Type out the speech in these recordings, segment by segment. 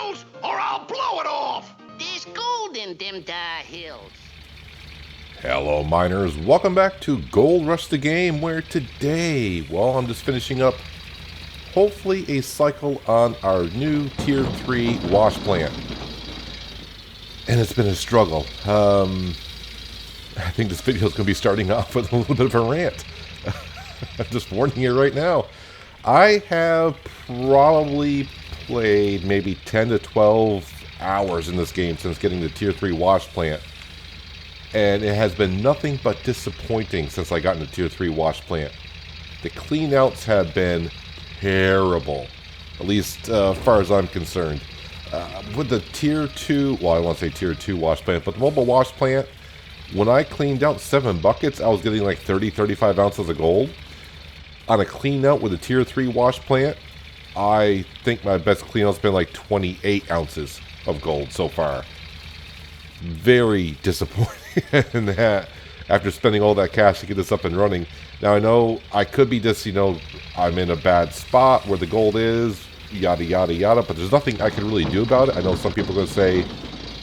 hills or I'll blow it off! There's gold in them dar hills. Hello miners, welcome back to Gold Rush the Game, where today, well, I'm just finishing up hopefully a cycle on our new Tier 3 wash plant. And it's been a struggle. I think this video is going to be starting off with a little bit of a rant. I'm just warning you right now. I have probably played maybe 10 to 12 hours in this game since getting the Tier 3 wash plant. And it has been nothing but disappointing since I got into Tier 3 wash plant. The cleanouts have been terrible, at least as far as I'm concerned. With the Tier 2, well, I won't say Tier 2 wash plant, but the mobile wash plant, when I cleaned out 7 buckets, I was getting like 35 ounces of gold. On a clean out with a Tier 3 wash plant, I think my best clean out's been like 28 ounces of gold so far. Very disappointing in that after spending all that cash to get this up and running. Now I know I could be just, I'm in a bad spot where the gold is, yada yada yada, but there's nothing I can really do about it. I know some people are going to say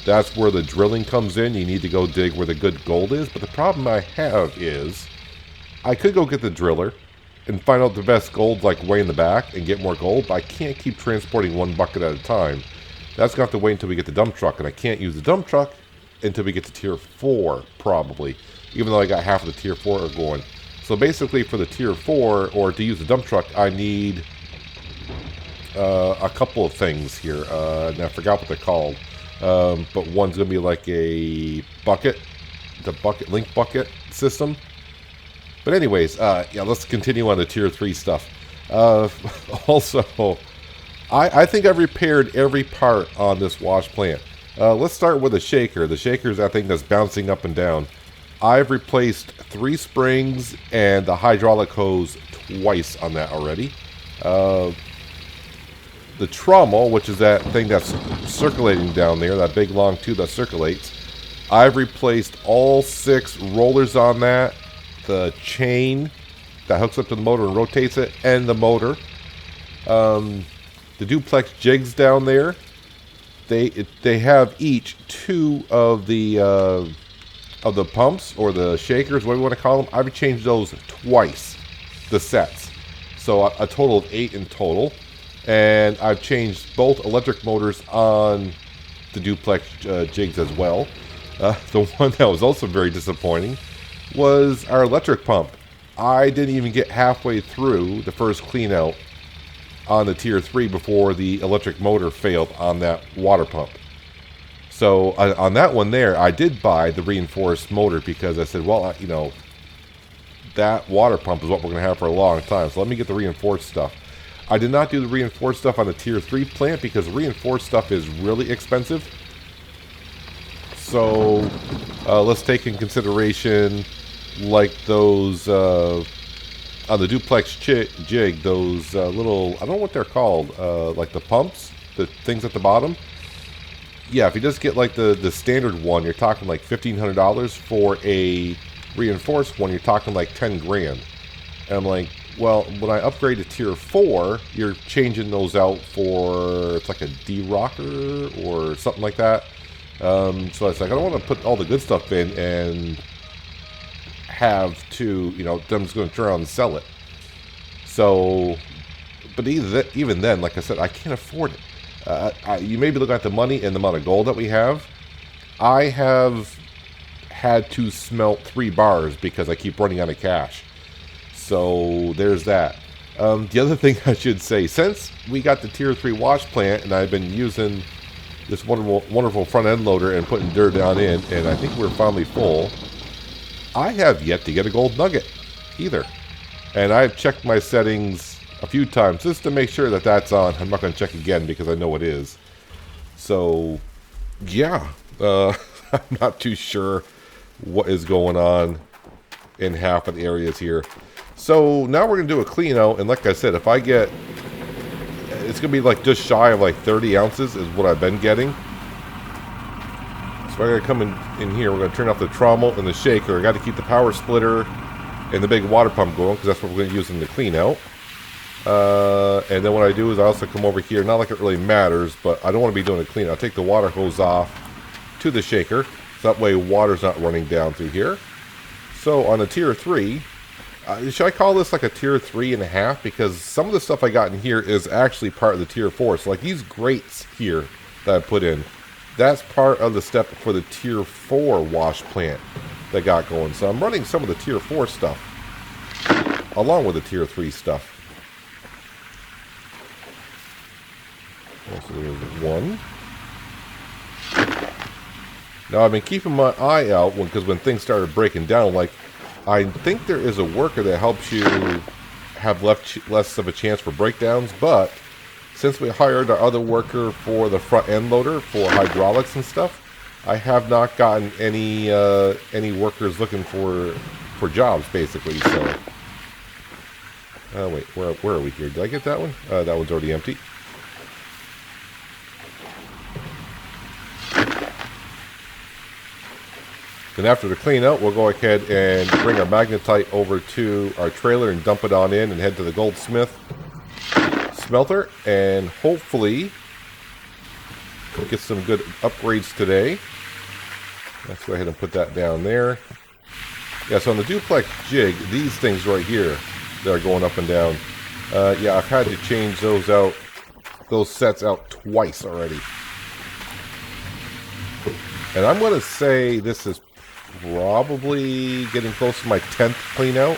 that's where the drilling comes in. You need to go dig where the good gold is, but the problem I have is I could go get the driller and find out the best gold like way in the back and get more gold, but I can't keep transporting 1 bucket at a time. That's going to have to wait until we get the dump truck, and I can't use the dump truck until we get to Tier 4, probably, even though I got half of the Tier 4 going. So basically for the Tier 4, or to use the dump truck, I need a couple of things here, and I forgot what they're called, but one's going to be like a bucket, the bucket link bucket system. But anyways, yeah, let's continue on the Tier 3 stuff. Also, I think I've repaired every part on this wash plant. Let's start with the shaker. The shaker's that thing that's bouncing up and down. I've replaced 3 springs and the hydraulic hose twice on that already. The trommel, which is that thing that's circulating down there, that big long tube that circulates, I've replaced all 6 rollers on that, the chain that hooks up to the motor and rotates it, and the motor. The duplex jigs down there, they have each 2 of the pumps or the shakers, what do you want to call them. I've changed those twice, the sets, so a total of 8 in total. And I've changed both electric motors on the duplex jigs as well. The one that was also very disappointing was our electric pump. I didn't even get halfway through the first clean out on the Tier 3 before the electric motor failed on that water pump. So on that one there, I did buy the reinforced motor because I said, well, that water pump is what we're going to have for a long time. So let me get the reinforced stuff. I did not do the reinforced stuff on the Tier 3 plant because reinforced stuff is really expensive. So let's take in consideration like those on the duplex jig, those little, I don't know what they're called, like the pumps, the things at the bottom. Yeah, if you just get like the standard one, you're talking like $1,500. For a reinforced one, you're talking like 10 grand. And I'm like, well, when I upgrade to Tier 4, you're changing those out for, it's like a D-rocker or something like that. So it's like, I don't want to put all the good stuff in and have to, them just going to turn around and sell it. So, but even then, like I said, I can't afford it. You may be looking at the money and the amount of gold that we have. I have had to smelt 3 bars because I keep running out of cash. So there's that. The other thing I should say, since we got the Tier 3 wash plant and I've been using this wonderful front end loader and putting dirt down in, and I think we're finally full, I have yet to get a gold nugget either. And I've checked my settings a few times just to make sure that that's on. I'm not going to check again because I know it is. So, yeah, I'm not too sure what is going on in half of the areas here. So now we're going to do a clean out, and like I said, if I get, it's going to be like just shy of like 30 ounces is what I've been getting. So I'm going to come in here, we're going to turn off the trommel and the shaker. I got to keep the power splitter and the big water pump going because that's what we're going to use in the clean out. And then what I do is I also come over here, not like it really matters, but I don't want to be doing a clean. I'll take the water hose off to the shaker, so that way water's not running down through here. So on a tier 3, should I call this like a tier 3.5? Because some of the stuff I got in here is actually part of the tier 4. So like these grates here that I put in, that's part of the step for the tier 4 wash plant that got going. So I'm running some of the tier 4 stuff along with the tier 3 stuff. So there's one. Now I've been keeping my eye out because when things started breaking down, like I think there is a worker that helps you have less of a chance for breakdowns, but since we hired our other worker for the front end loader for hydraulics and stuff, I have not gotten any workers looking for jobs basically. So wait, where are we here? Did I get that one? That one's already empty. Then after the clean out, we'll go ahead and bring our magnetite over to our trailer and dump it on in and head to the goldsmith smelter, and hopefully we'll get some good upgrades today. Let's go ahead and put that down there. Yeah, so on the duplex jig, these things right here that are going up and down, yeah, I've had to change those sets out twice already. And I'm going to say this is probably getting close to my 10th clean out.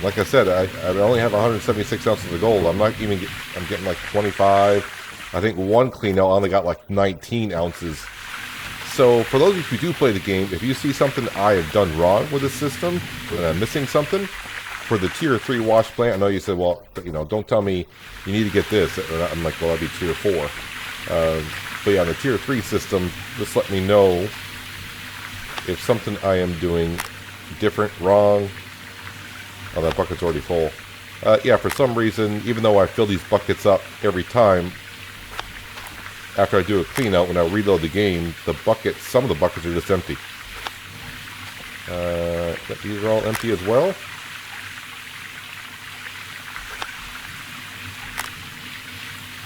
Like I said, I only have 176 ounces of gold. I'm getting like 25. I think one clean out I only got like 19 ounces. So for those of you who do play the game, if you see something I have done wrong with the system and I'm missing something, for the tier 3 wash plant, I know you said, well, you know, don't tell me you need to get this. I'm like, well, that'd be tier 4. But yeah, on the tier 3 system, just let me know if something I am doing different, wrong. Oh, that bucket's already full. Yeah, for some reason, even though I fill these buckets up every time, after I do a clean out, when I reload the game, some of the buckets are just empty. These are all empty as well.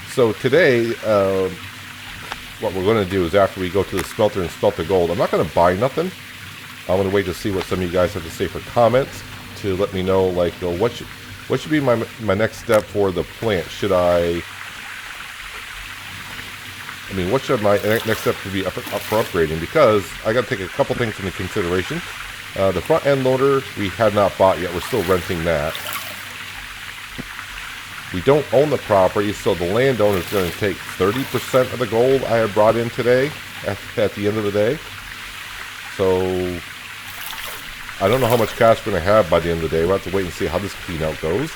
So today, what we're going to do is after we go to the smelter and smelt the gold, I'm not going to buy nothing. I'm going to wait to see what some of you guys have to say for comments to let me know, like, what should be my next step for the plant. What should my next step be up for upgrading? Because I got to take a couple things into consideration. The front end loader we have not bought yet. We're still renting that. We don't own the property, so the landowner is going to take 30% of the gold I have brought in today at the end of the day. So I don't know how much cash we're going to have by the end of the day. We'll have to wait and see how this clean out goes.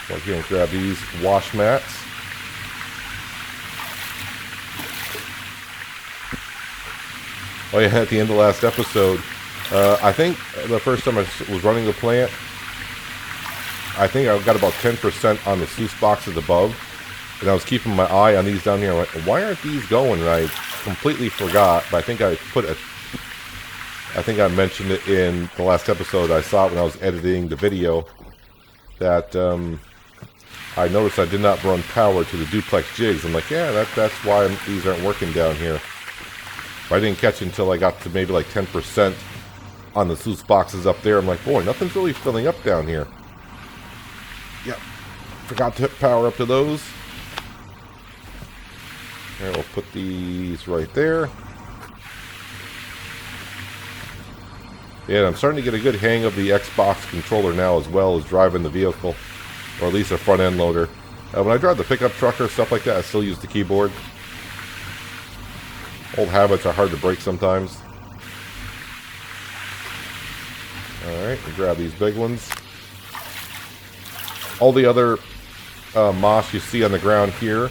Go here and grab these wash mats. Oh yeah, at the end of the last episode, I think the first time I was running the plant, I think I got about 10% on the sluice boxes above. And I was keeping my eye on these down here. I went, why aren't these going? And I completely forgot. But I think I mentioned it in the last episode. I saw it when I was editing the video. That I noticed I did not run power to the duplex jigs. I'm like, yeah, that's why these aren't working down here. But I didn't catch it until I got to maybe like 10% on the sluice boxes up there. I'm like, boy, nothing's really filling up down here. Yep. Forgot to hit power up to those. There, we'll put these right there. Yeah, I'm starting to get a good hang of the Xbox controller now, as well as driving the vehicle, or at least a front end loader. When I drive the pickup truck or stuff like that, I still use the keyboard. Old habits are hard to break sometimes. Alright, we'll grab these big ones. All the other moss you see on the ground here,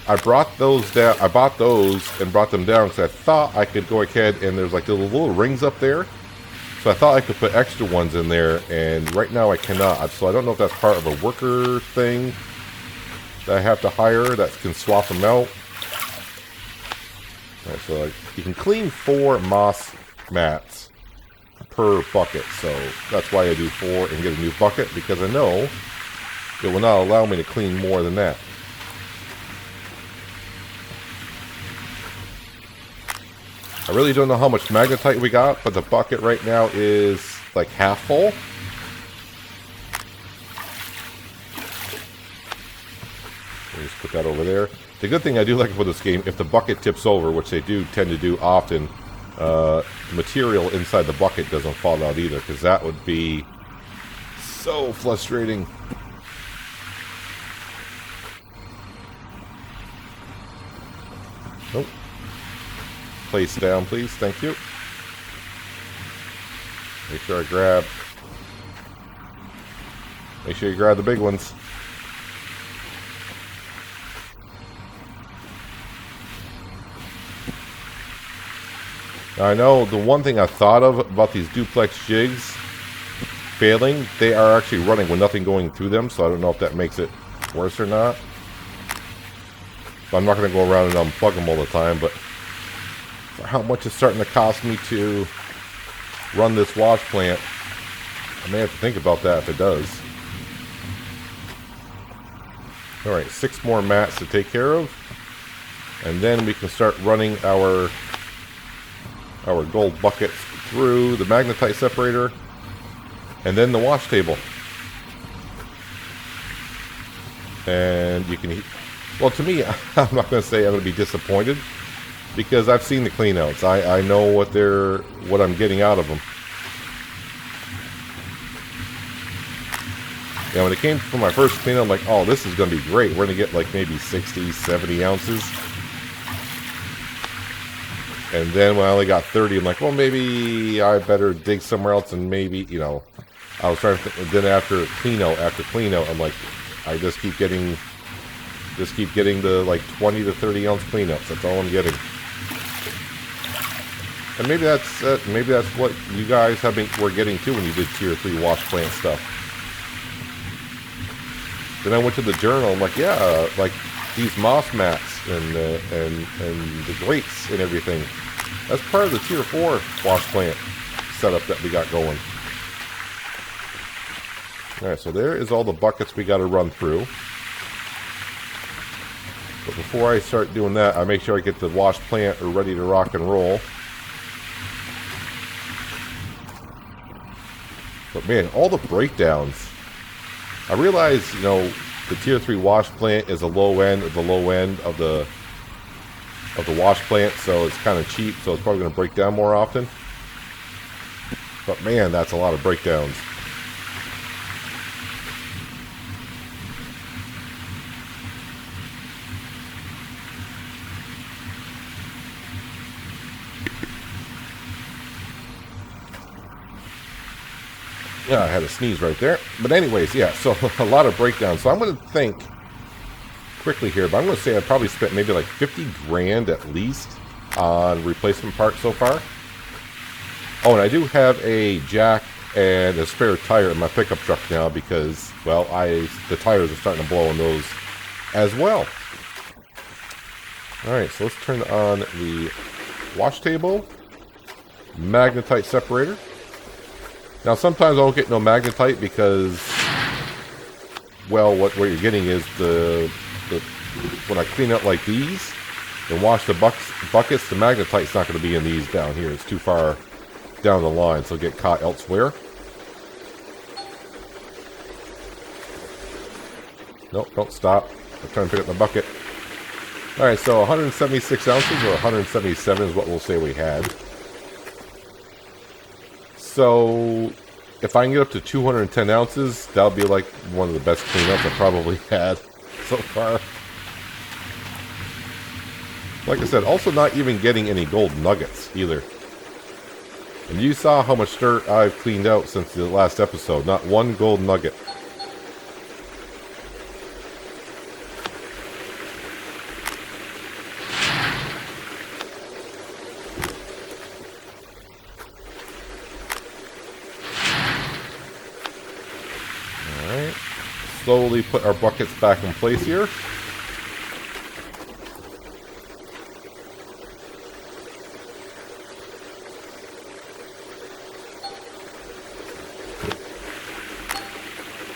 I brought those down. I bought those and brought them down because I thought I could go ahead and there's like the little rings up there. So I thought I could put extra ones in there, and right now I cannot. So I don't know if that's part of a worker thing that I have to hire that can swap them out. Alright, so you can clean 4 moss mats per bucket. So that's why I do 4 and get a new bucket, because I know it will not allow me to clean more than that. I really don't know how much magnetite we got, but the bucket right now is like half full. Just put that over there. The good thing I do like about this game, if the bucket tips over, which they do tend to do often, the material inside the bucket doesn't fall out either, because that would be so frustrating. Nope. Place down, please. Thank you. Make sure I grab. Make sure you grab the big ones. Now, I know the one thing I thought of about these duplex jigs failing, they are actually running with nothing going through them, so I don't know if that makes it worse or not. So I'm not going to go around and unplug them all the time, but for how much it's starting to cost me to run this wash plant, I may have to think about that if it does. Alright, 6 more mats to take care of. And then we can start running our gold buckets through the magnetite separator. And then the wash table. And you can... Well, to me, I'm not going to say I'm going to be disappointed, because I've seen the cleanouts. I know what I'm getting out of them. Yeah, when it came for my first cleanout, I'm like, oh, this is going to be great. We're going to get like maybe 60, 70 ounces. And then when I only got 30, I'm like, well, maybe I better dig somewhere else, and maybe, you know, I was trying to think. Then after cleanout, I'm like, I just keep getting the like 20 to 30 ounce cleanups. That's all I'm getting. And maybe that's what you guys were getting too when you did tier 3 wash plant stuff. Then I went to the journal. I'm like, yeah, like these moss mats and the grates and everything. That's part of the tier 4 wash plant setup that we got going. All right, so there is all the buckets we got to run through. But before I start doing that, I make sure I get the wash plant ready to rock and roll. But man, all the breakdowns. I realize, you know, the tier 3 wash plant is a low end of the wash plant, so it's kind of cheap, so it's probably going to break down more often. But man, that's a lot of breakdowns. Yeah, I had a sneeze right there. But anyways, yeah, so a lot of breakdowns. So I'm going to think quickly here, but I'm going to say I probably spent maybe like 50 grand at least on replacement parts so far. Oh, and I do have a jack and a spare tire in my pickup truck now because, well, the tires are starting to blow on those as well. Alright, so let's turn on the wash table, magnetite separator. Now, sometimes I don't get no magnetite because, well, what you're getting is when I clean up like these and wash the buckets, the magnetite's not going to be in these down here. It's too far down the line, so it'll get caught elsewhere. Nope, don't stop. I'm trying to pick up the bucket. Alright, so 176 ounces, or 177 is what we'll say we had. So, if I can get up to 210 ounces, that'll be like one of the best cleanups I've probably had so far. Like I said, also not even getting any gold nuggets either. And you saw how much dirt I've cleaned out since the last episode. Not one gold nugget. Slowly put our buckets back in place here.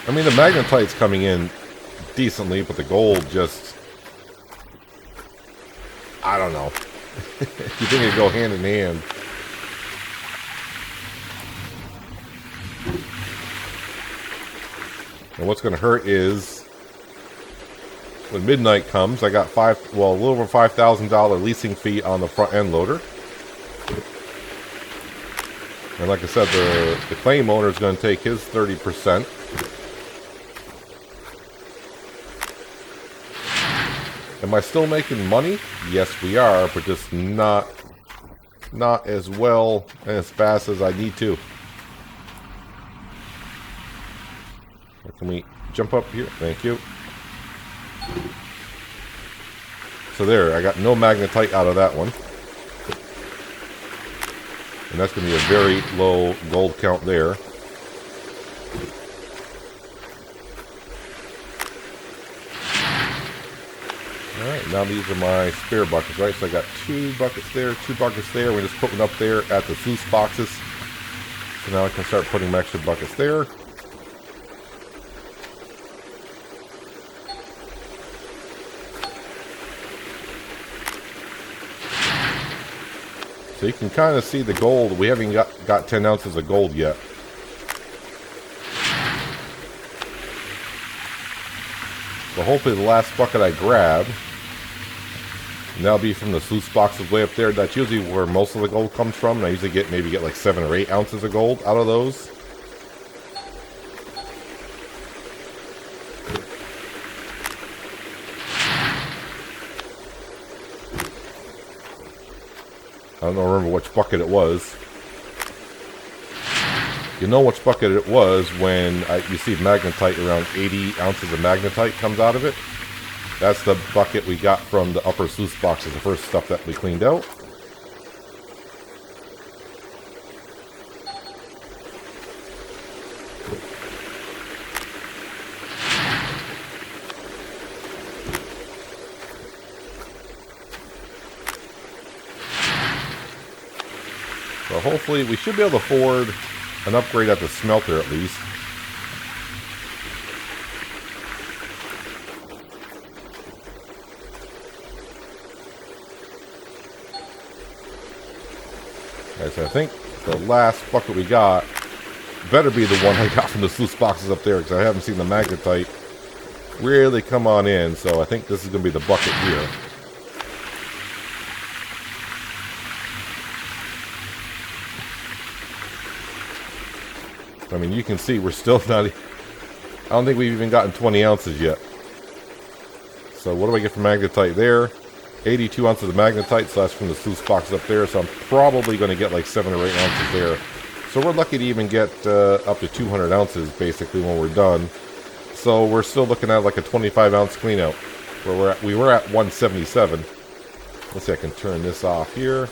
I mean, the magnetite's coming in decently, but the gold just... I don't know. You think it'd go hand in hand. And what's going to hurt is when midnight comes, I got a little over $5,000 leasing fee on the front end loader. And like I said, the claim owner is going to take his 30%. Am I still making money? Yes, we are, but just not as well and as fast as I need to. Can we jump up here? Thank you. So there, I got no magnetite out of that one. And that's going to be a very low gold count there. Alright, now these are my spare buckets, right? So I got 2 buckets there, 2 buckets there. We're just putting them up there at the sluice boxes. So now I can start putting my extra buckets there. So you can kind of see the gold. We haven't got 10 ounces of gold yet. So hopefully the last bucket I grab, and that'll be from the sluice boxes way up there. That's usually where most of the gold comes from. And I usually get like 7 or 8 ounces of gold out of those. I don't remember which bucket it was. You know which bucket it was when you see magnetite, around 80 ounces of magnetite comes out of it. That's the bucket we got from the upper sluice boxes, the first stuff that we cleaned out. So hopefully we should be able to afford an upgrade at the smelter at least. Okay, so I think the last bucket we got better be the one I got from the sluice boxes up there, because I haven't seen the magnetite really come on in. So I think this is going to be the bucket here. I mean, you can see we're still not... I don't think we've even gotten 20 ounces yet. So what do I get for magnetite there? 82 ounces of magnetite, so that's from the sluice box up there. So I'm probably going to get like 7 or 8 ounces there. So we're lucky to even get up to 200 ounces basically when we're done. So we're still looking at like a 25 ounce clean out. Where we were at 177. Let's see, I can turn this off here.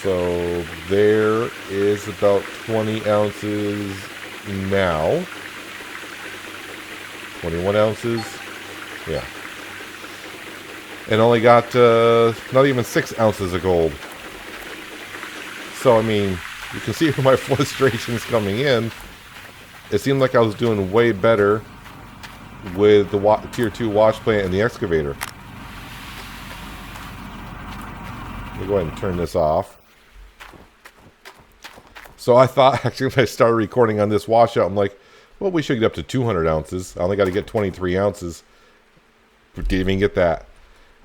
So there is about 20 ounces now. 21 ounces. Yeah. And only got not even 6 ounces of gold. So, I mean, you can see my frustrations coming in. It seemed like I was doing way better with the Tier 2 wash plant and the excavator. Let me go ahead and turn this off. So I thought, actually, when I started recording on this washout, I'm like, well, we should get up to 200 ounces. I only got to get 23 ounces. Didn't even get that.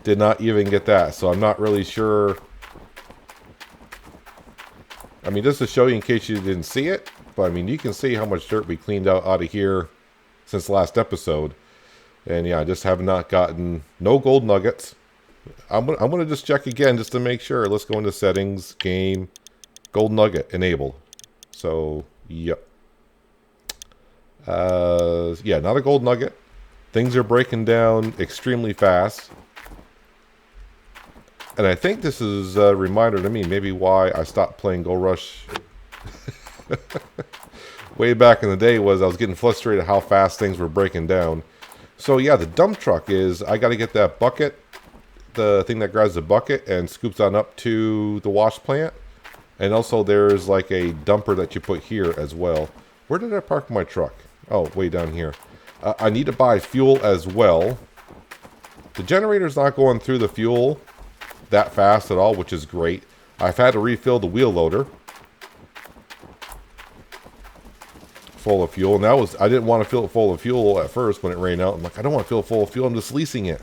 Did not even get that. So I'm not really sure. I mean, just to show you in case you didn't see it. But, I mean, you can see how much dirt we cleaned out of here since the last episode. And, yeah, I just have not gotten no gold nuggets. I'm gonna just check again just to make sure. Let's go into settings, game, gold nugget enabled. So, yep. Yeah, not a gold nugget. Things are breaking down extremely fast. And I think this is a reminder to me maybe why I stopped playing Gold Rush way back in the day. Was I was getting frustrated how fast things were breaking down. So yeah, the dump truck is, I got to get that bucket, the thing that grabs the bucket and scoops on up to the wash plant. And also there's like a dumper that you put here as well. Where did I park my truck? Oh, way down here. I need to buy fuel as well. The generator's not going through the fuel that fast at all, which is great. I've had to refill the wheel loader full of fuel. And I didn't want to fill it full of fuel at first when it rained out. I'm like, I don't want to fill it full of fuel. I'm just leasing it.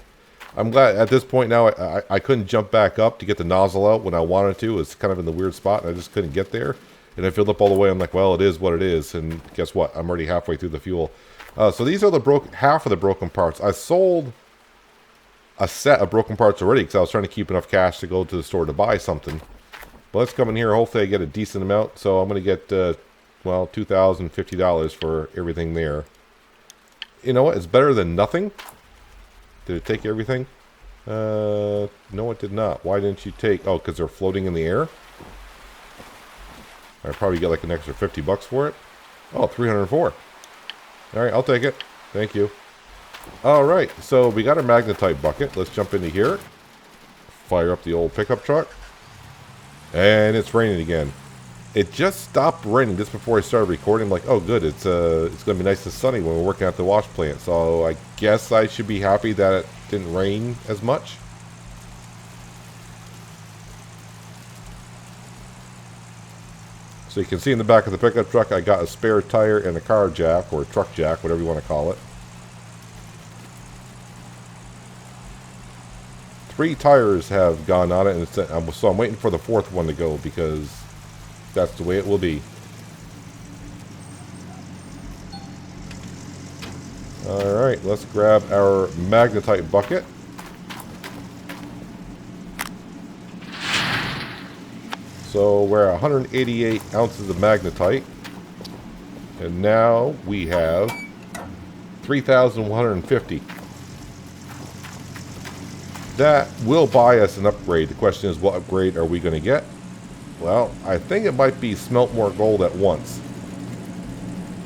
I'm glad at this point now I couldn't jump back up to get the nozzle out when I wanted to. It's kind of in the weird spot, and I just couldn't get there. And I filled up all the way. I'm like, well, it is what it is. And guess what? I'm already halfway through the fuel. So these are the half of the broken parts. I sold a set of broken parts already because I was trying to keep enough cash to go to the store to buy something. But let's come in here. Hopefully I get a decent amount. So I'm going to get, well, $2,050 for everything there. You know what? It's better than nothing. Did it take everything? No, it did not. Why didn't you take... Oh, because they're floating in the air? I'd probably get like an extra $50 for it. Oh, 304. All right, I'll take it. Thank you. All right, so we got our magnetite bucket. Let's jump into here. Fire up the old pickup truck. And it's raining again. It just stopped raining just before I started recording. I'm like, oh, good. It's going to be nice and sunny when we're working at the wash plant. So I guess I should be happy that it didn't rain as much. So you can see in the back of the pickup truck, I got a spare tire and a car jack, or a truck jack, whatever you want to call it. 3 tires have gone on it, and so I'm waiting for the 4th one to go because that's the way it will be. Alright, let's grab our magnetite bucket. So we're at 188 ounces of magnetite. And now we have 3,150. That will buy us an upgrade. The question is, what upgrade are we going to get? Well, I think it might be smelt more gold at once.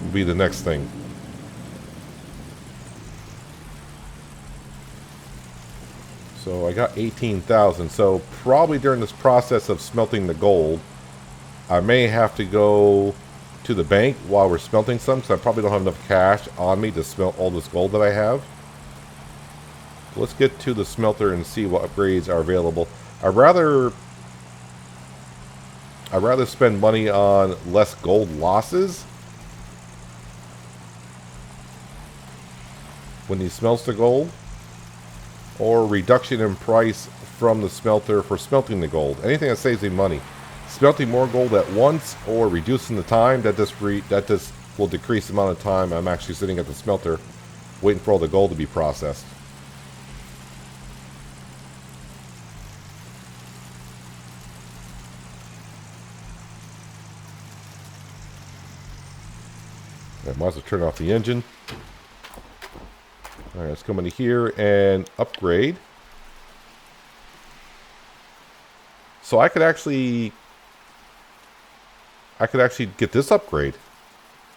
Will be the next thing. So I got 18,000. So probably during this process of smelting the gold, I may have to go to the bank while we're smelting some, because I probably don't have enough cash on me to smelt all this gold that I have. Let's get to the smelter and see what upgrades are available. I'd rather spend money on less gold losses when he smelts the gold, or reduction in price from the smelter for smelting the gold. Anything that saves me money. Smelting more gold at once or reducing the time, that just will decrease the amount of time I'm actually sitting at the smelter waiting for all the gold to be processed. I might as well turn off the engine. Alright, let's come into here and upgrade. So I could actually get this upgrade.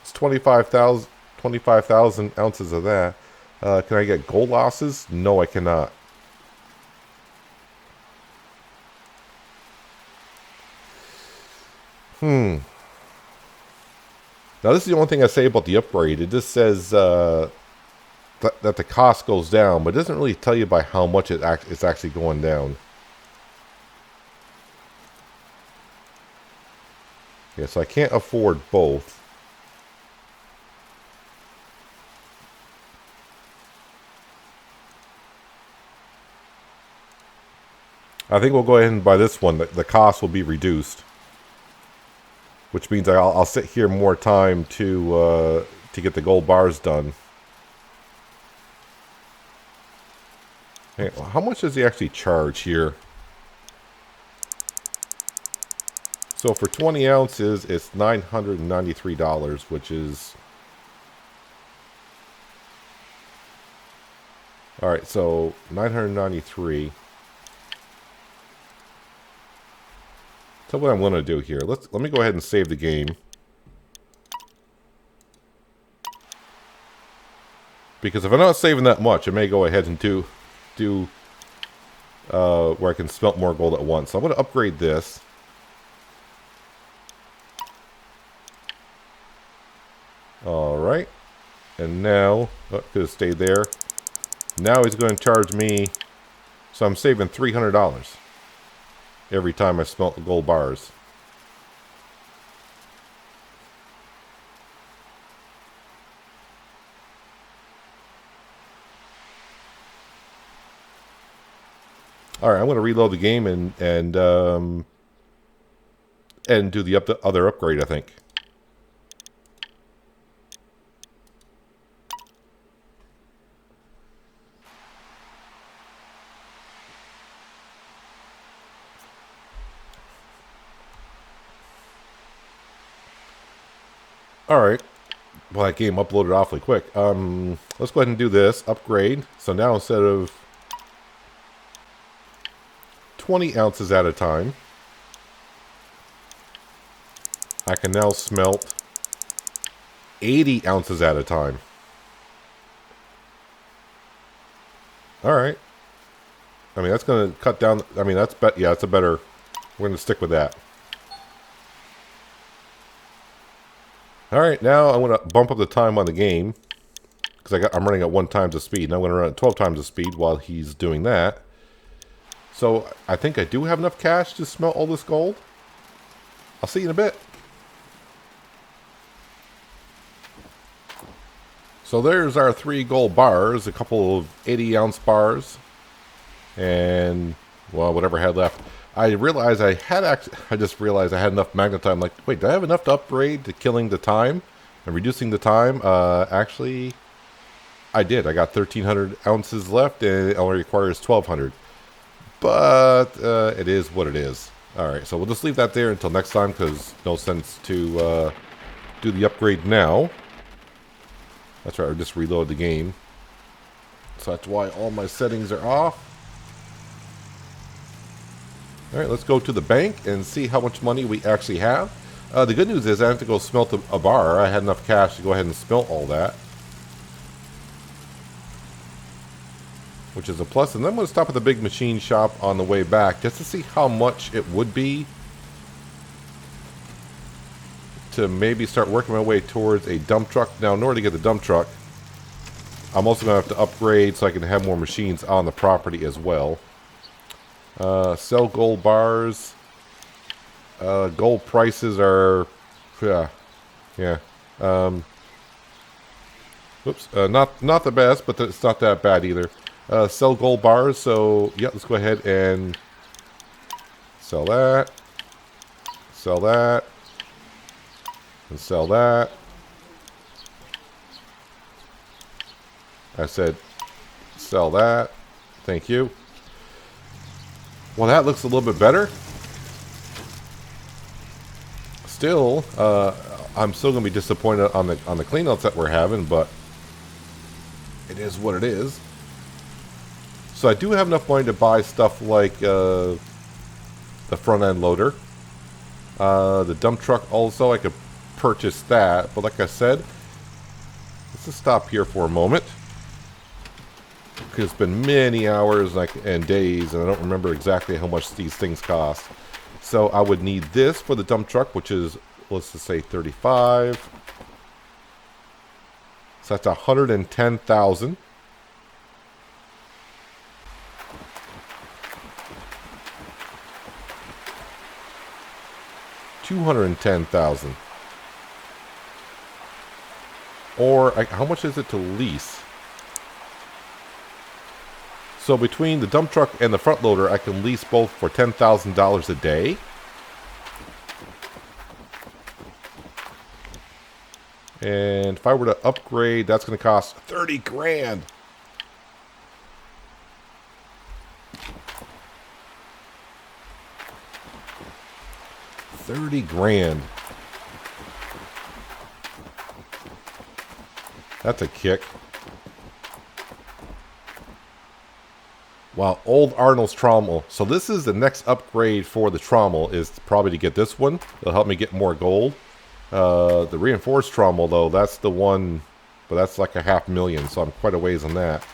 It's 25,000 ounces of that. Can I get gold losses? No, I cannot. Now this is the only thing I say about the upgrade. It just says that the cost goes down, but it doesn't really tell you by how much it's actually going down. Yeah, so I can't afford both. I think we'll go ahead and buy this one. The cost will be reduced, which means I'll sit here more time to get the gold bars done. Hey, how much does he actually charge here? So for 20 ounces, it's $993, which is... Alright, so $993. So what I'm going to do here, let me go ahead and save the game. Because if I'm not saving that much, I may go ahead and do where I can smelt more gold at once. So I'm going to upgrade this. Alright. And now, oh, could have stayed there. Now he's going to charge me, so I'm saving $300 every time I smelt the gold bars. Alright, I'm going to reload the game and do the other upgrade, I think. Alright. Well, that game uploaded awfully quick. Let's go ahead and do this. Upgrade. So now instead of 20 ounces at a time, I can now smelt 80 ounces at a time. Alright. I mean, that's going to cut down... I mean, that's... yeah, that's a better... We're going to stick with that. Alright, now I'm going to bump up the time on the game. Because I'm running at 1 times the speed. Now I'm going to run at 12 times the speed while he's doing that. So, I think I do have enough cash to smelt all this gold. I'll see you in a bit. So there's our 3 gold bars. A couple of 80-ounce bars. And, well, whatever I had left. I realized I just realized I had enough magnetite. Like, wait, do I have enough to upgrade to killing the time and reducing the time? Actually, I did. I got 1,300 ounces left, and it only requires 1,200. But it is what it is. Alright, so we'll just leave that there until next time, because no sense to do the upgrade now. That's right, I'll just reload the game. So that's why all my settings are off. Alright, let's go to the bank and see how much money we actually have. The good news is I have to go smelt a bar. I had enough cash to go ahead and smelt all that. Which is a plus. And then I'm going to stop at the big machine shop on the way back just to see how much it would be to maybe start working my way towards a dump truck. Now, in order to get the dump truck, I'm also going to have to upgrade so I can have more machines on the property as well. Sell gold bars. Gold prices are, yeah. Oops, not the best, but it's not that bad either. Sell gold bars, so yeah, let's go ahead and sell that, and sell that. I said sell that. Thank you. Well, that looks a little bit better. Still, I'm still gonna be disappointed on the cleanouts that we're having, but it is what it is. So I do have enough money to buy stuff like the front end loader, the dump truck. Also, I could purchase that. But like I said, let's just stop here for a moment. Because it's been many hours and days, and I don't remember exactly how much these things cost. So I would need this for the dump truck, which is, let's just say 35. So that's 110,000. $210,000. Or how much is it to lease? So between the dump truck and the front loader, I can lease both for $10,000 a day. And if I were to upgrade, that's going to cost 30 grand. $30 grand. That's a kick. Wow, old Arnold's trommel. So this is the next upgrade for the trommel, is probably to get this one. It'll help me get more gold. The reinforced trommel, though, that's the one, but that's like a $500,000, so I'm quite a ways on that.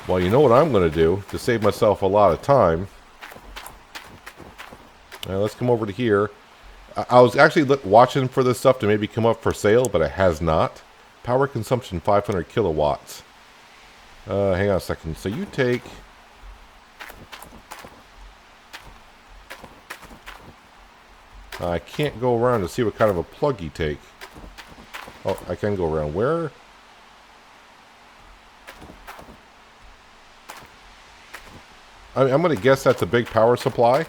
Well, you know what I'm going to do to save myself a lot of time? Now, let's come over to here. I was actually watching for this stuff to maybe come up for sale, but it has not. Power consumption 500 kilowatts. Hang on a second. So you take... I can't go around to see what kind of a plug you take. Oh, I can go around. Where? I'm going to guess that's a big power supply.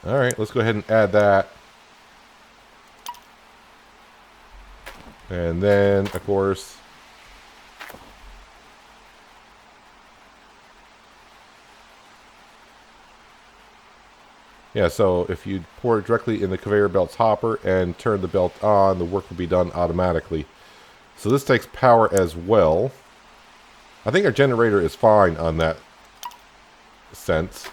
Alright, let's go ahead and add that. And then, of course... Yeah, so if you pour it directly in the conveyor belt's hopper and turn the belt on, the work will be done automatically. So this takes power as well. I think our generator is fine on that sense.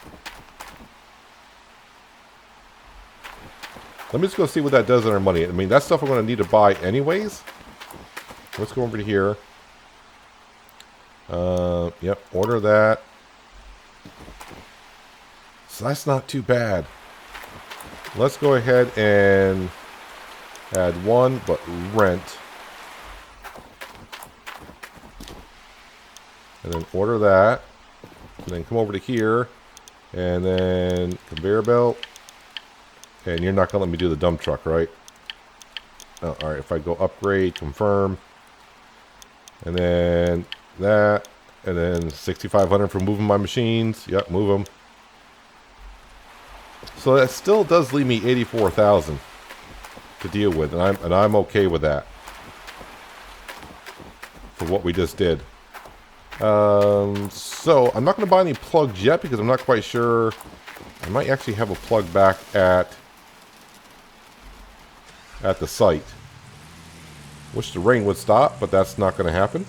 Let me just go see what that does on our money. I mean, that stuff I'm going to need to buy anyways. Let's go over to here. Yep, order that. So that's not too bad. Let's go ahead and add one, but rent. And then order that. And then come over to here. And then conveyor belt. And you're not going to let me do the dump truck, right? Oh, alright, if I go upgrade, confirm. And then that. And then 6,500 for moving my machines. Yep, move them. So that still does leave me 84,000 to deal with. And I'm okay with that. For what we just did. So I'm not going to buy any plugs yet because I'm not quite sure. I might actually have a plug back at the site. Wish the rain would stop, but that's not going to happen.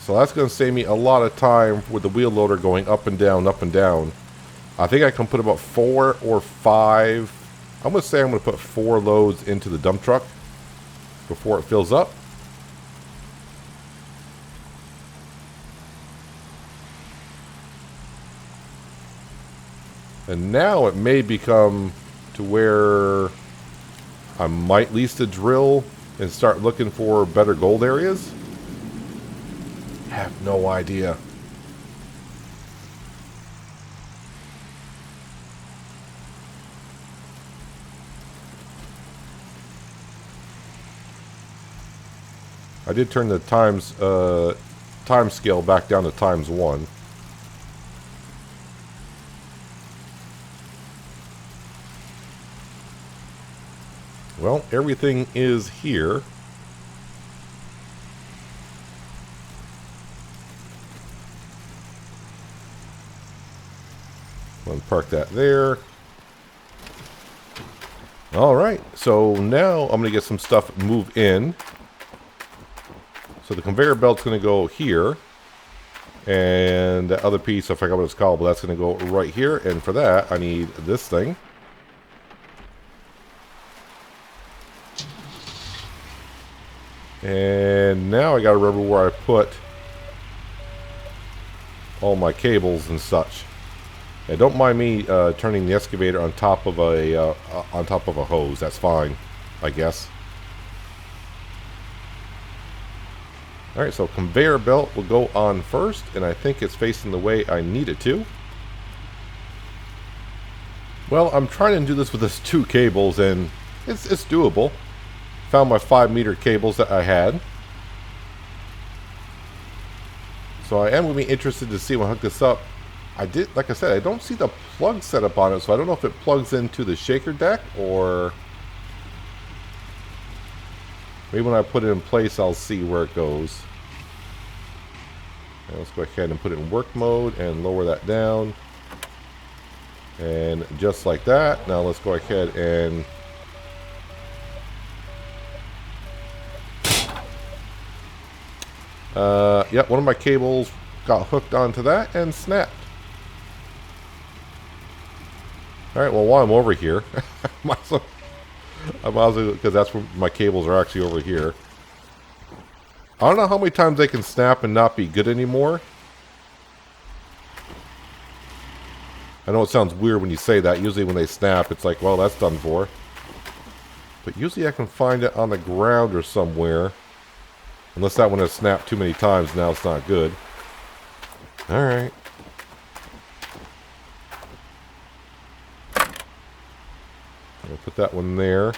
So that's going to save me a lot of time with the wheel loader going up and down, up and down. I think I can put about 4 or 5. I'm going to say I'm going to put 4 loads into the dump truck before it fills up. And now it may become to where I might lease the drill and start looking for better gold areas. I have no idea. I did turn the time scale back down to ×1. Well, everything is here. I'm going to park that there. Alright, so now I'm going to get some stuff moved in. So the conveyor belt's going to go here. And the other piece, I forgot what it's called, but that's going to go right here. And for that, I need this thing. And now I got to remember where I put all my cables and such. And don't mind me turning the excavator on top of a hose. That's fine, I guess. All right, so conveyor belt will go on first, and I think it's facing the way I need it to. Well, I'm trying to do this with just 2 cables, and it's doable. Found my 5-meter cables that I had. So I am going to be interested to see when I hook this up. Like I said, I don't see the plug set up on it, so I don't know if it plugs into the shaker deck or maybe when I put it in place, I'll see where it goes. And let's go ahead and put it in work mode and lower that down. And just like that, now let's go ahead and yep, one of my cables got hooked onto that and snapped. Alright, well, while I'm over here, might I'm also, because that's where my cables are actually over here. I don't know how many times they can snap and not be good anymore. I know it sounds weird when you say that. Usually when they snap, it's like, well, that's done for. But usually I can find it on the ground or somewhere. Unless that one has snapped too many times, now it's not good. Alright. I'll put that one there.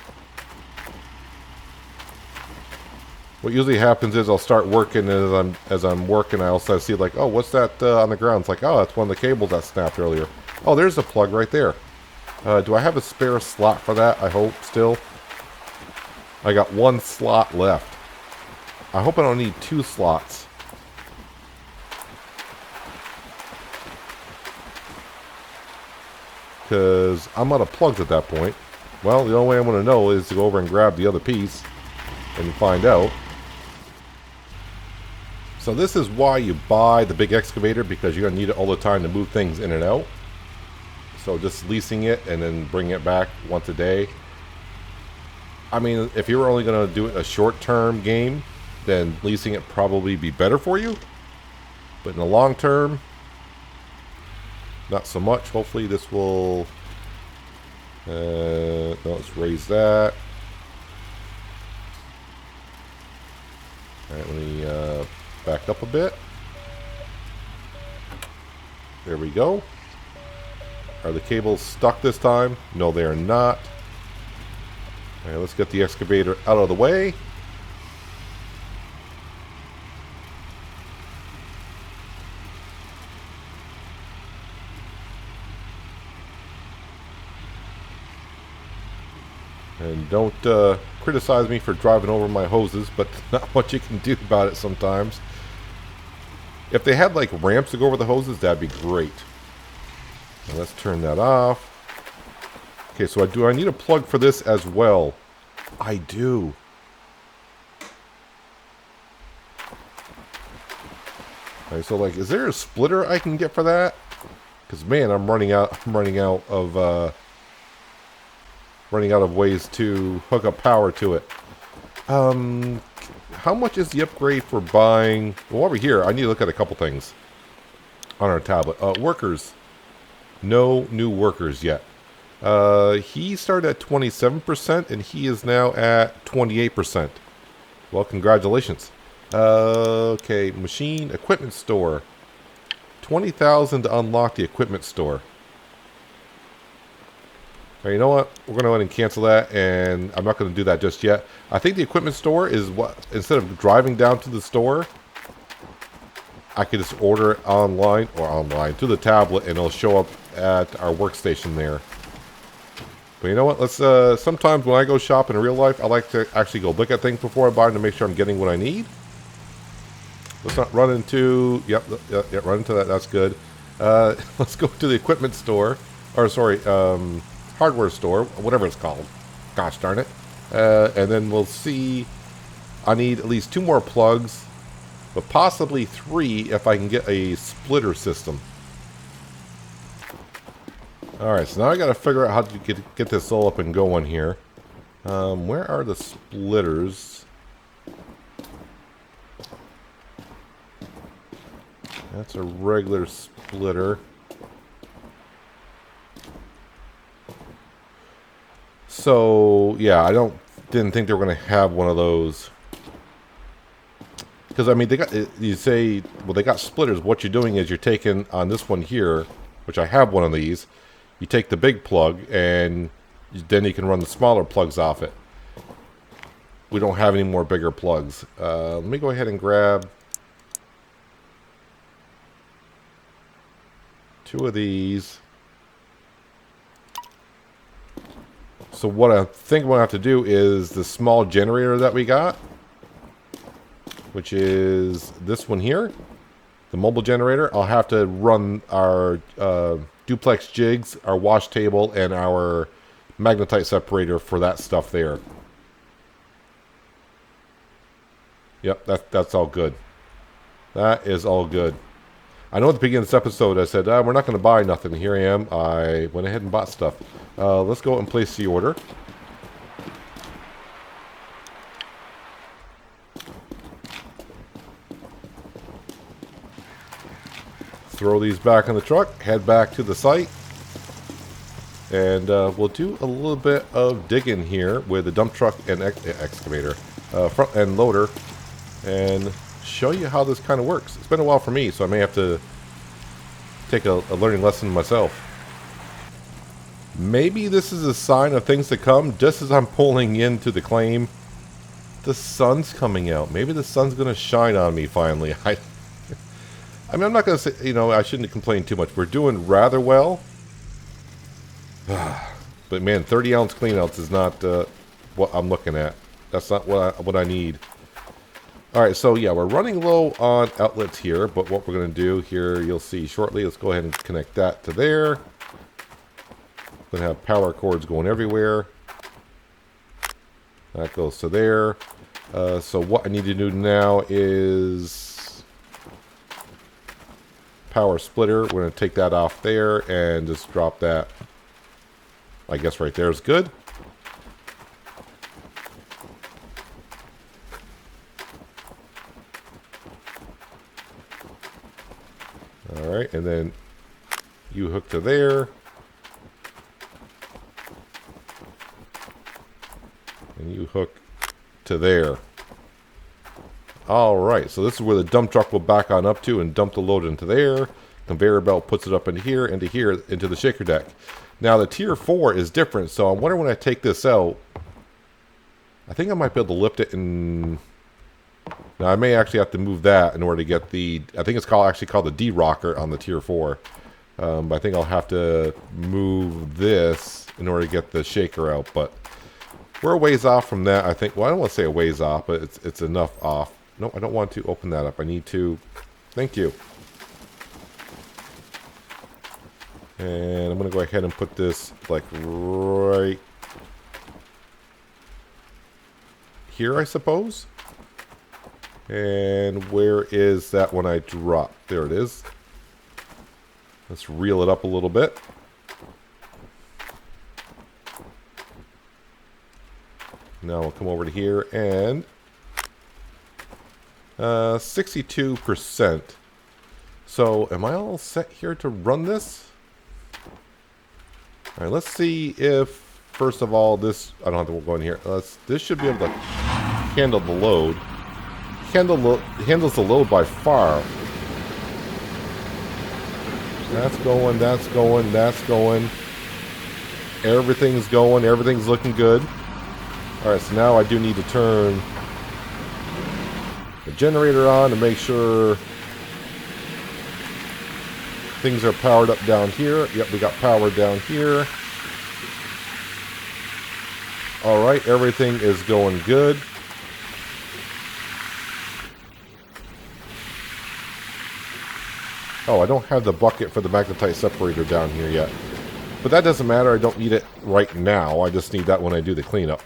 What usually happens is I'll start working, and as I'm working, I also see like, oh, what's that on the ground? It's like, oh, that's one of the cables that snapped earlier. Oh, there's the plug right there. Do I have a spare slot for that? I hope still. I got one slot left. I hope I don't need 2 slots. Because I'm out of plugs at that point. Well, the only way I'm going to know is to go over and grab the other piece and find out. So this is why you buy the big excavator, because you're going to need it all the time to move things in and out. So just leasing it and then bringing it back once a day. I mean, if you were only going to do it a short-term game, then leasing it probably be better for you. But in the long term, not so much. Hopefully this will... no, let's raise that. Alright, let me back up a bit. There we go. Are the cables stuck this time? No, they are not. Alright, let's get the excavator out of the way. And don't criticize me for driving over my hoses, but not much you can do about it sometimes. If they had like ramps to go over the hoses, that'd be great. Now let's turn that off. Okay, so do I need a plug for this as well? I do. Alright, so like, is there a splitter I can get for that? Because man, I'm running out of ways to hook up power to it. How much is the upgrade for buying? Well, over here, I need to look at a couple things on our tablet. Workers. No new workers yet. He started at 27%, and he is now at 28%. Well, congratulations. Okay, machine equipment store. 20,000 to unlock the equipment store. All right, you know what? We're going to go ahead and cancel that, and I'm not going to do that just yet. I think the equipment store is what, instead of driving down to the store, I could just order it online to the tablet, and it'll show up at our workstation there. But you know what? Let's sometimes when I go shopping in real life, I like to actually go look at things before I buy them to make sure I'm getting what I need. Let's not run into run into that. That's good. Let's go to the equipment store, or sorry, hardware store, whatever it's called. Gosh darn it. And then we'll see. I need at least 2 more plugs, but possibly 3 if I can get a splitter system. Alright, so now I gotta figure out how to get this all up and going here. Where are the splitters? That's a regular splitter. So, yeah, didn't think they were going to have one of those. Because, I mean, they got splitters. What you're doing is you're taking on this one here, which I have one of these. You take the big plug, and then you can run the smaller plugs off it. We don't have any more bigger plugs. Let me go ahead and grab 2 of these. So what I think we'll have to do is the small generator that we got, which is this one here, the mobile generator. I'll have to run our duplex jigs, our wash table, and our magnetite separator for that stuff there. Yep, that's all good. That is all good. I know at the beginning of this episode I said, we're not going to buy nothing. Here I am. I went ahead and bought stuff. Let's go and place the order. throw these back in the truck, head back to the site, and we'll do a little bit of digging here with the dump truck and excavator, front end loader, and show you how this kind of works. It's been a while for me, so I may have to take a learning lesson myself. Maybe this is a sign of things to come. Just as I'm pulling into the claim, the sun's coming out. Maybe the sun's going to shine on me finally. I mean, I'm not going to say, you know, I shouldn't complain too much. We're doing rather well. But man, 30-ounce cleanouts is not what I'm looking at. That's not what I need. Alright, so yeah, we're running low on outlets here, but what we're going to do here, you'll see shortly. Let's go ahead and connect that to there. We're going to have power cords going everywhere. That goes to there. So what I need to do now is power splitter. We're going to take that off there and just drop that. I guess right there is good. Alright, and then you hook to there. And you hook to there. Alright, so this is where the dump truck will back on up to and dump the load into there. Conveyor belt puts it up into here, into the shaker deck. Now the tier 4 is different, so I'm wondering when I take this out, I think I might be able to lift it and... Now I may actually have to move that in order to get the... I think it's actually called the D-rocker on the tier 4. But I think I'll have to move this in order to get the shaker out, but... We're a ways off from that, I think. Well, I don't want to say a ways off, but it's enough off. No, I don't want to open that up. I need to... Thank you. And I'm going to go ahead and put this, like, right here, I suppose. And where is that when I drop? There it is. Let's reel it up a little bit. Now we'll come over to here and 62%. So am I all set here to run this? All right, let's see if, first of all, this, I don't have to go in here. This should be able to handle the load. Handles the load by far. That's going, that's going, that's going. Everything's going, everything's looking good. Alright, so now I do need to turn the generator on to make sure things are powered up down here. Yep, we got power down here. Alright, everything is going good. Oh, I don't have the bucket for the magnetite separator down here yet. But that doesn't matter, I don't need it right now. I just need that when I do the cleanup.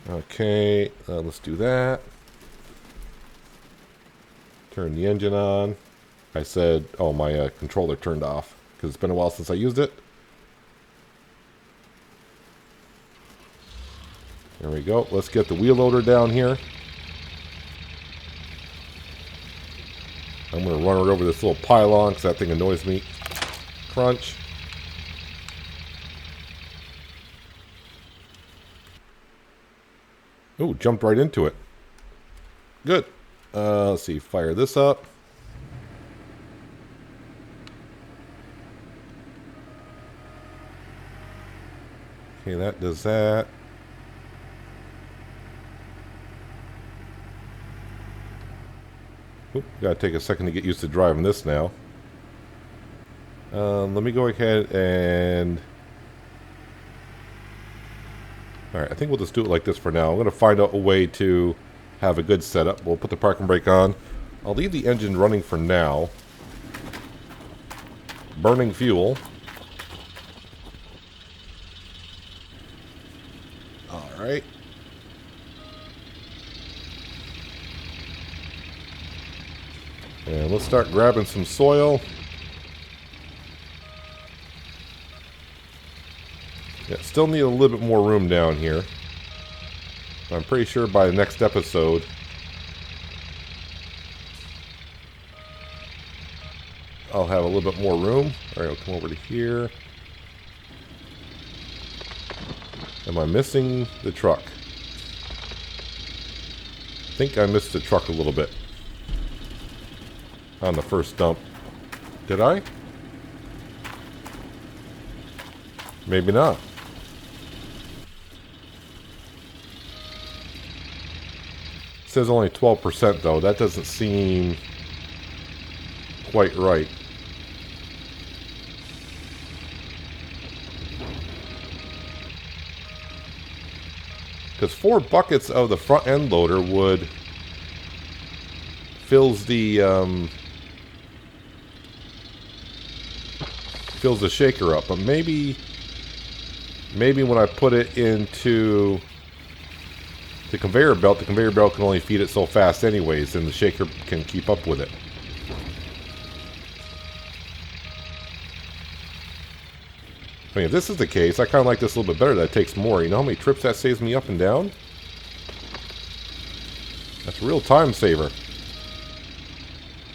Okay, let's do that. Turn the engine on. I said, oh, my controller turned off because it's been a while since I used it. There we go. Let's get the wheel loader down here. I'm going to run it over this little pylon because that thing annoys me. Crunch. Ooh, jumped right into it. Good. Let's see, fire this up. Okay, that does that. Oop, gotta take a second to get used to driving this now. Let me go ahead and... Alright, I think we'll just do it like this for now. I'm going to find out a way to have a good setup. We'll put the parking brake on. I'll leave the engine running for now. Burning fuel. Alright. And let's start grabbing some soil. Yeah, still need a little bit more room down here. I'm pretty sure by the next episode I'll have a little bit more room. Alright, I'll come over to here. Am I missing the truck? I think I missed the truck a little bit on the first dump. Did I? Maybe not. It says only 12% though. That doesn't seem quite right. Because 4 buckets of the front end loader would fills the shaker up, but maybe when I put it into the conveyor belt can only feed it so fast anyways, and the shaker can keep up with it. I mean, if this is the case, I kind of like this a little bit better. That takes more. You know how many trips that saves me up and down? That's a real time saver.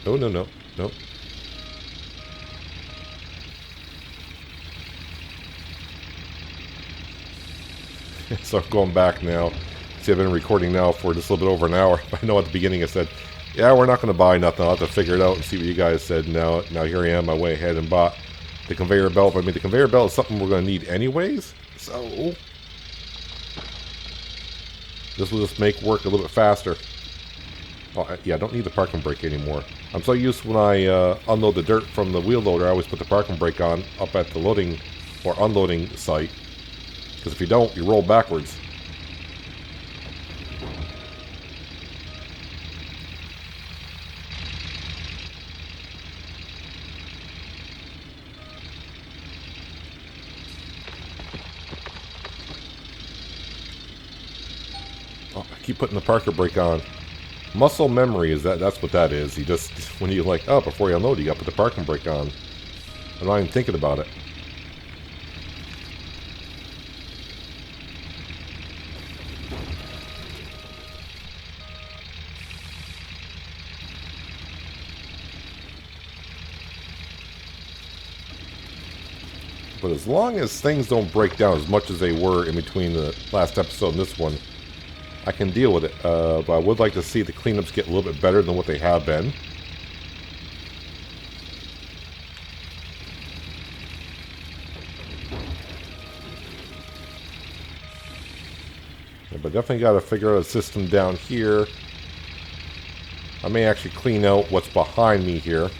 Oh, no, no, no. So I'm going back now. See, I've been recording now for just a little bit over an hour. I know at the beginning I said, yeah, we're not going to buy nothing. I'll have to figure it out and see what you guys said. Now here I am. I went ahead and bought the conveyor belt. I mean, the conveyor belt is something we're going to need anyways. So this will just make work a little bit faster. Oh, yeah, I don't need the parking brake anymore. I'm so used to when I unload the dirt from the wheel loader, I always put the parking brake on up at the loading or unloading site. Because if you don't, you roll backwards. Oh, I keep putting the parking brake on. Muscle memory is that's what that is. You just, when you like, oh, before you unload, you got to put the parking brake on. I'm not even thinking about it. But as long as things don't break down as much as they were in between the last episode and this one, I can deal with it. But I would like to see the cleanups get a little bit better than what they have been. Yeah, but definitely got to figure out a system down here. I may actually clean out what's behind me here.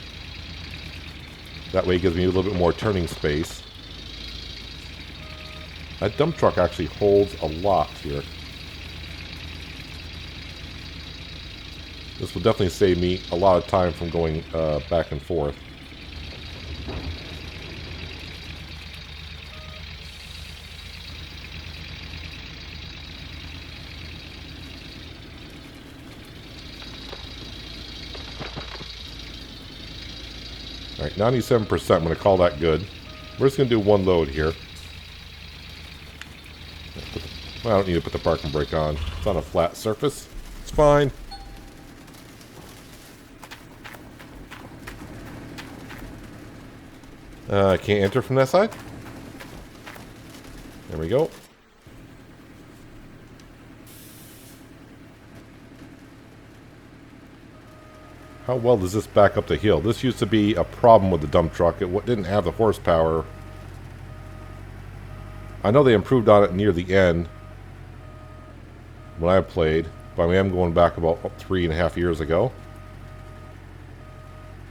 That way it gives me a little bit more turning space. That dump truck actually holds a lot here. This will definitely save me a lot of time from going back and forth. Alright, 97%. I'm going to call that good. We're just going to do one load here. Well, I don't need to put the parking brake on. It's on a flat surface. It's fine. I can't enter from that side. There we go. How well does this back up the hill? This used to be a problem with the dump truck. It didn't have the horsepower. I know they improved on it near the end when I played, but I am going back about 3.5 years ago.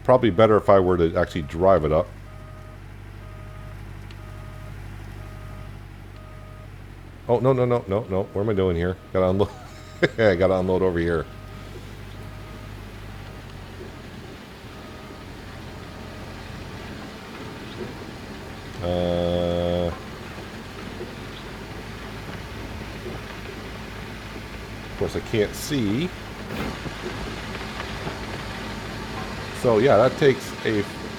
Probably better if I were to actually drive it up. Oh, no, no, no, no, no. What am I doing here? Gotta unload. I gotta unload over here. Of course, I can't see. So yeah, that takes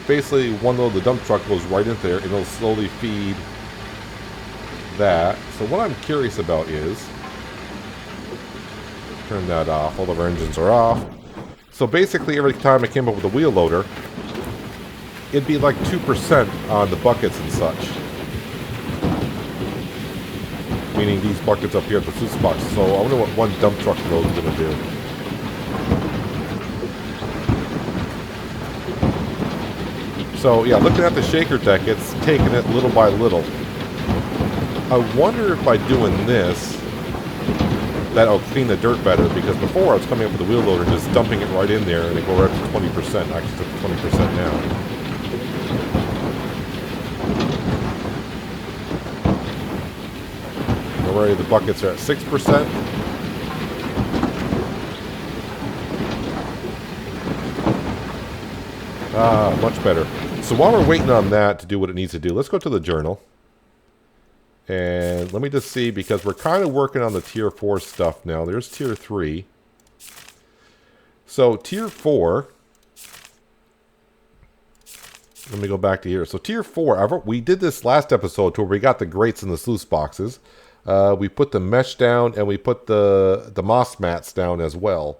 basically one load of the dump truck goes right into there, and it'll slowly feed that. So what I'm curious about is, turn that off. All of our engines are off. So basically, every time I came up with a wheel loader, it'd be like 2% on the buckets and such. Meaning these buckets up here at the sluice box. So I wonder what one dump truck load is going to do. So yeah, looking at the shaker deck, it's taking it little by little. I wonder if by doing this, that'll clean the dirt better, because before I was coming up with the wheel loader and just dumping it right in there and it go right up to 20%. Actually, it's at 20% now. Already the buckets are at 6%. Ah, much better. So while we're waiting on that to do what it needs to do, let's go to the journal. And let me just see, because we're kind of working on the tier 4 stuff now. There's tier 3. So tier 4. Let me go back to here. So tier 4, we did this last episode to where we got the grates in the sluice boxes. We put the mesh down and we put the moss mats down as well.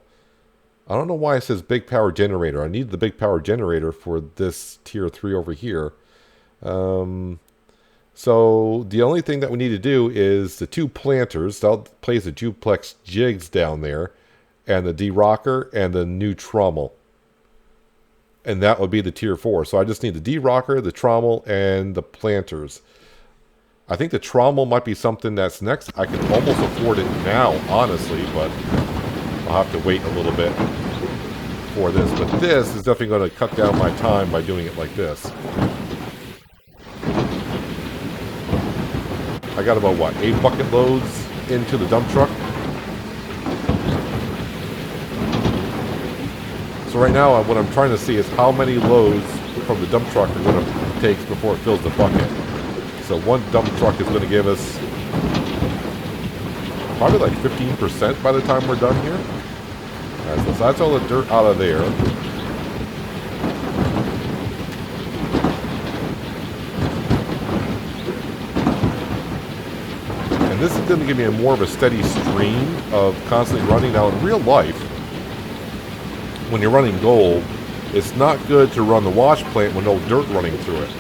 I don't know why it says big power generator. I need the big power generator for this tier 3 over here. So the only thing that we need to do is the 2 planters. I'll place the duplex jigs down there, and the D-rocker and the new trommel. And that would be the tier 4. So I just need the D-rocker, the trommel, and the planters. I think the trommel might be something that's next. I can almost afford it now, honestly, but I'll have to wait a little bit for this. But this is definitely going to cut down my time by doing it like this. I got about, what, 8 bucket loads into the dump truck. So right now, what I'm trying to see is how many loads from the dump truck are going to take before it fills the bucket. So one dump truck is going to give us probably like 15% by the time we're done here. Alright, so that's all the dirt out of there. And this is going to give me more of a steady stream of constantly running. Now in real life, when you're running gold, it's not good to run the wash plant with no dirt running through it.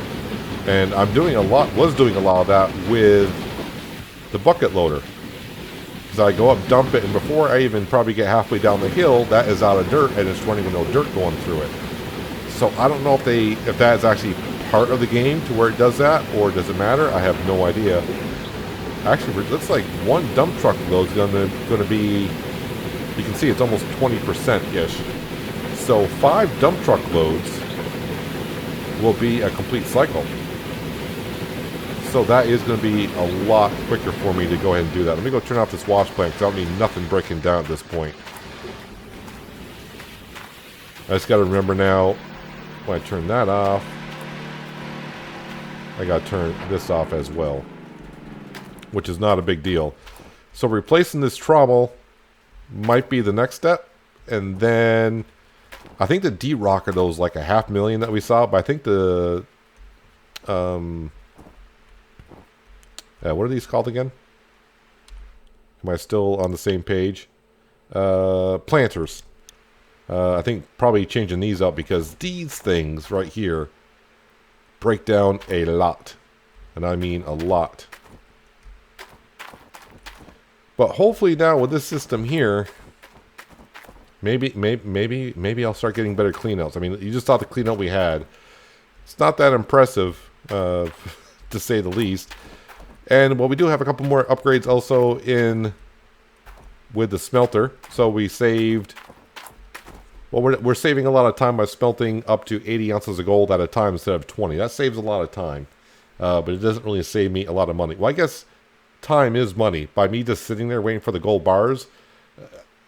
And was doing a lot of that with the bucket loader. Because I go up, dump it, and before I even probably get halfway down the hill, that is out of dirt, and it's running with no dirt going through it. So I don't know if that is actually part of the game to where it does that, or does it matter? I have no idea. Actually, that's like one dump truck load is going to be, you can see it's almost 20%-ish. So 5 dump truck loads will be a complete cycle. So that is going to be a lot quicker for me to go ahead and do that. Let me go turn off this wash plant because I don't need nothing breaking down at this point. I just got to remember now, when I turn that off, I got to turn this off as well, which is not a big deal. So replacing this trommel might be the next step. And then I think the D-rocker, though, is like a $500,000 that we saw. But I think the... what are these called again? Am I still on the same page? Planters. I think probably changing these up because these things right here break down a lot. And I mean a lot. But hopefully now with this system here, maybe I'll start getting better cleanouts. I mean, you just saw the cleanout we had. It's not that impressive, to say the least. And well, we do have a couple more upgrades also in with the smelter. So we saved... Well, we're saving a lot of time by smelting up to 80 ounces of gold at a time instead of 20. That saves a lot of time. But it doesn't really save me a lot of money. Well, I guess time is money. By me just sitting there waiting for the gold bars,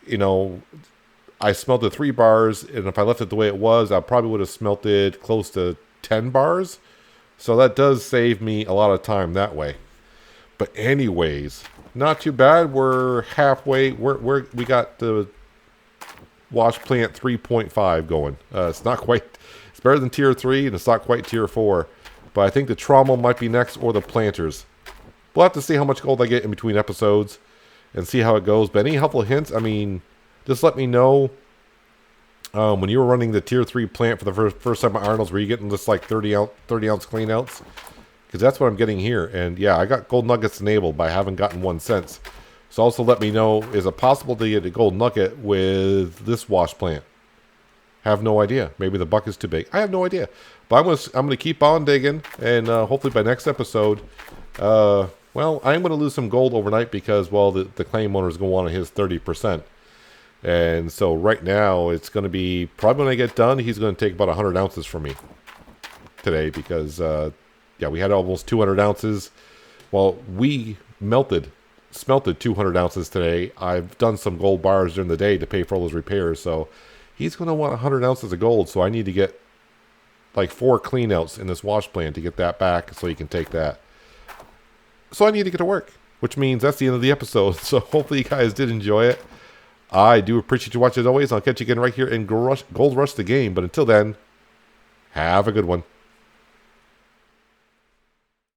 you know, I smelted 3 bars. And if I left it the way it was, I probably would have smelted close to 10 bars. So that does save me a lot of time that way. But anyways, not too bad. We're halfway. We got the wash plant 3.5 going. It's not quite. It's better than tier 3, and it's not quite tier 4. But I think the trommel might be next, or the planters. We'll have to see how much gold I get in between episodes, and see how it goes. But any helpful hints? I mean, just let me know when you were running the tier 3 plant for the first time at Arnold's, were you getting just like 30 ounce clean outs? Because that's what I'm getting here. And yeah, I got gold nuggets enabled, but I haven't gotten one since. So also let me know, is it possible to get a gold nugget with this wash plant? Have no idea. Maybe the bucket's too big. I have no idea. But I'm gonna keep on digging, and hopefully by next episode, well, I'm going to lose some gold overnight because, well, the claim owner is going to want his 30%. And so right now, it's going to be, probably when I get done, he's going to take about 100 ounces from me today because, yeah, we had almost 200 ounces. Well, we smelted 200 ounces today. I've done some gold bars during the day to pay for all those repairs. So he's going to want 100 ounces of gold. So I need to get like 4 clean outs in this wash plant to get that back so he can take that. So I need to get to work, which means that's the end of the episode. So hopefully you guys did enjoy it. I do appreciate you watching as always. I'll catch you again right here in Gold Rush the Game. But until then, have a good one.